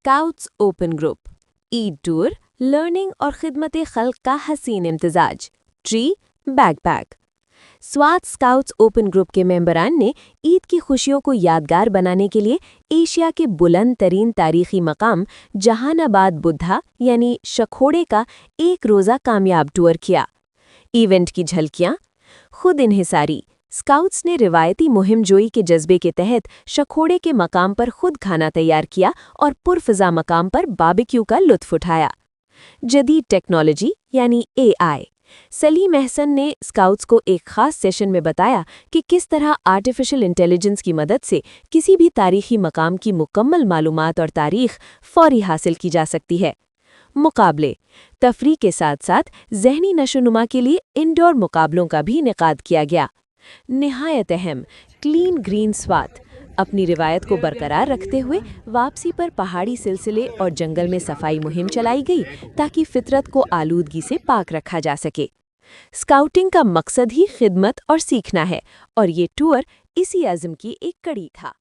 Scouts open group, Eid tour, learning और खिदमत खल्क का हसीन इम्तिजाज, tree, backpack. Swat scouts open group के मेंबरान ने ईद की खुशियों को यादगार बनाने के लिए एशिया के बुलंद तरीन तारीखी मकाम जहानाबाद बुद्धा यानी शखोड़े का एक रोज़ा कामयाब टूर किया। इवेंट की झलकियां खुद इन्हिसारी। स्काउट्स ने रिवायती मुहिम जोई के जज्बे के तहत शखोड़े के मकाम पर खुद खाना तैयार किया और पुरफ़िज़ा मकाम पर बारबेक्यू का लुत्फ़ उठाया। जदीद टेक्नोलॉजी यानी AI। सलीम अहसन ने स्काउट्स को एक ख़ास सेशन में बताया कि किस तरह आर्टिफिशियल इंटेलिजेंस की मदद से किसी भी तारीख़ी मकाम की मुकम्मल मालूमात और तारीख़ फ़ौरी हासिल की जा सकती है। मुकाबले, तफरीह के साथ साथ ज़हनी नशोनुमा के लिए इंडोर मुकाबलों का भी इनेकाद किया गया। निहायत अहम, क्लीन ग्रीन स्वात। अपनी रिवायत को बरकरार रखते हुए वापसी पर पहाड़ी सिलसिले और जंगल में सफाई मुहिम चलाई गई ताकि फितरत को आलूदगी से पाक रखा जा सके। स्काउटिंग का मकसद ही खिदमत और सीखना है और ये टूर इसी अज़्म की एक कड़ी था।